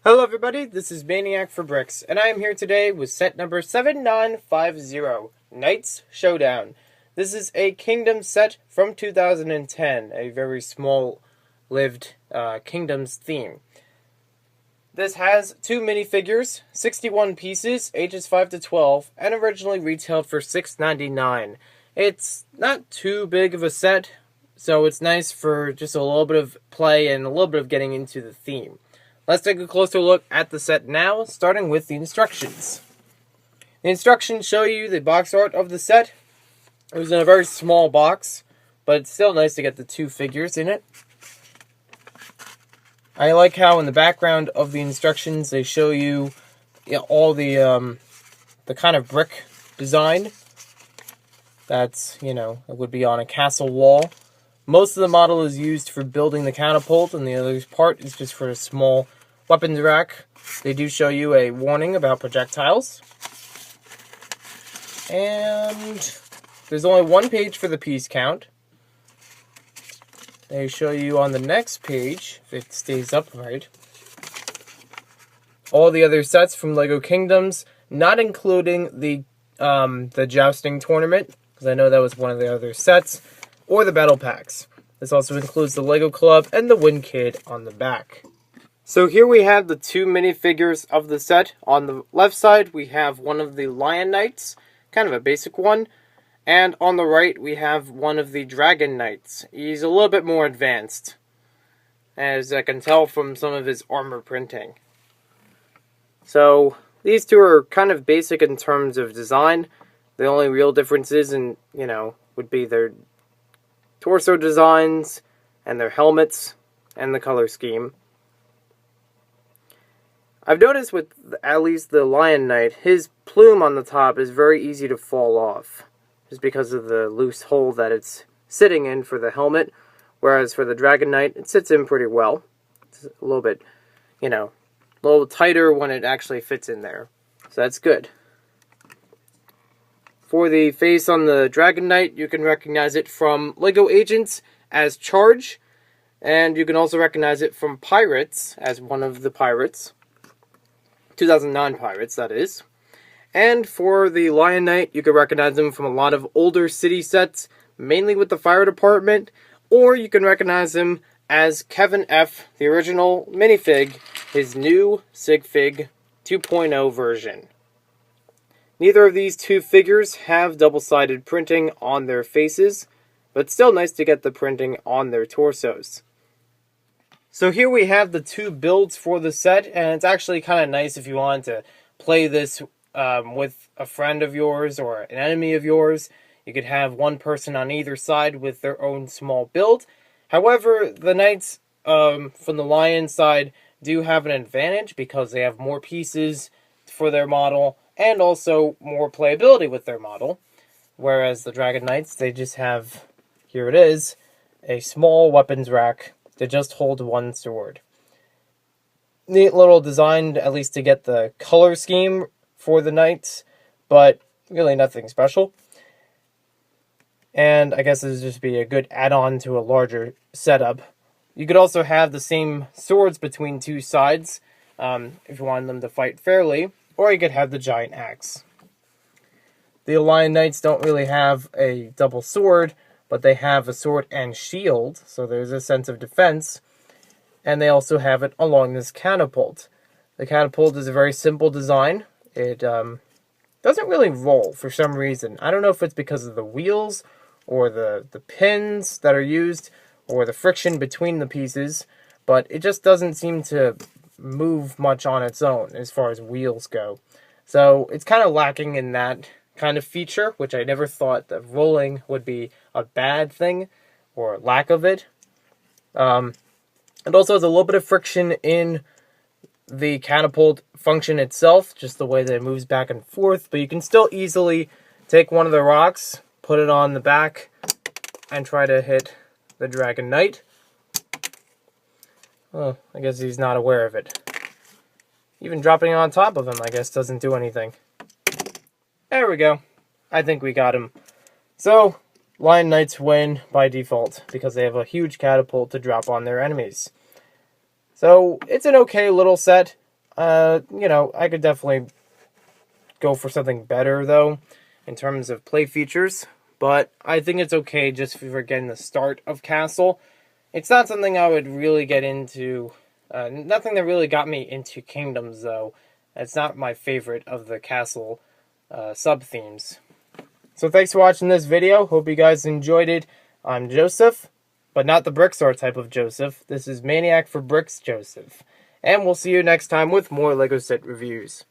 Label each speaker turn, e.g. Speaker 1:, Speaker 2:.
Speaker 1: Hello everybody, this is Maniac for Bricks, and I am here today with set number 7950, Knights Showdown. This is a Kingdom set from 2010, a very small-lived Kingdoms theme. This has 2 minifigures, 61 pieces, ages 5 to 12, and originally retailed for $6.99. It's not too big of a set, so it's nice for just a little bit of play and a little bit of getting into the theme. Let's take a closer look at the set now, starting with the instructions. The instructions show you the box art of the set. It was in a very small box, but it's still nice to get the 2 figures in it. I like how in the background of the instructions they show you all the kind of brick design that's, it would be on a castle wall. Most of the model is used for building the catapult, and the other part is just for a small weapons rack. They do show you a warning about projectiles. And there's only 1 page for the piece count. They show you on the next page, if it stays upright, all the other sets from LEGO Kingdoms, not including the jousting tournament, because I know that was one of the other sets, or the battle packs. This also includes the LEGO Club and the Win Kid on the back. So here we have the 2 minifigures of the set. On the left side we have one of the Lion Knights, kind of a basic one. And on the right we have one of the Dragon Knights. He's a little bit more advanced, as I can tell from some of his armor printing. So these 2 are kind of basic in terms of design. The only real differences would be their torso designs, and their helmets, and the color scheme. I've noticed with at least the Lion Knight, his plume on the top is very easy to fall off, just because of the loose hole that it's sitting in for the helmet, whereas for the Dragon Knight, it sits in pretty well. It's a little bit, a little tighter when it actually fits in there, so that's good. For the face on the Dragon Knight, you can recognize it from LEGO Agents as Charge, and you can also recognize it from Pirates as one of the pirates. 2009 pirates, that is. And for the Lion Knight, you can recognize him from a lot of older city sets, mainly with the fire department, or you can recognize him as Kevin F., the original minifig, his new Sig Fig 2.0 version. Neither of these 2 figures have double-sided printing on their faces, but it's still nice to get the printing on their torsos. So here we have the 2 builds for the set, and it's actually kind of nice if you want to play this with a friend of yours or an enemy of yours. You could have one person on either side with their own small build. However, the Knights from the Lion side do have an advantage because they have more pieces for their model, and also more playability with their model. Whereas the Dragon Knights, they just have, here it is, a small weapons rack to just hold 1 sword. Neat little design, at least to get the color scheme for the Knights, but really nothing special. And I guess this would just be a good add-on to a larger setup. You could also have the same swords between 2 sides, if you wanted them to fight fairly. Or you could have the giant axe. The Lion Knights don't really have a double sword, but they have a sword and shield, so there's a sense of defense. And they also have it along this catapult. The catapult is a very simple design. It doesn't really roll for some reason. I don't know if it's because of the wheels, or the pins that are used, or the friction between the pieces, but it just doesn't seem to move much on its own as far as wheels go. So it's kind of lacking in that kind of feature, which I never thought that rolling would be a bad thing, or lack of it. It also has a little bit of friction in the catapult function itself, just the way that it moves back and forth, but you can still easily take one of the rocks, put it on the back, and try to hit the Dragon Knight. Oh, I guess he's not aware of it. Even dropping on top of him, I guess, doesn't do anything. There we go. I think we got him. So, Lion Knights win by default, because they have a huge catapult to drop on their enemies. So, it's an okay little set. You know, I could definitely go for something better, though, in terms of play features. But I think it's okay just for getting the start of Castle. It's not something I would really get into. Nothing that really got me into Kingdoms, though. It's not my favorite of the Castle sub-themes. So thanks for watching this video. Hope you guys enjoyed it. I'm Joseph, but not the Brickstore type of Joseph. This is Maniac for Bricks Joseph. And we'll see you next time with more LEGO set reviews.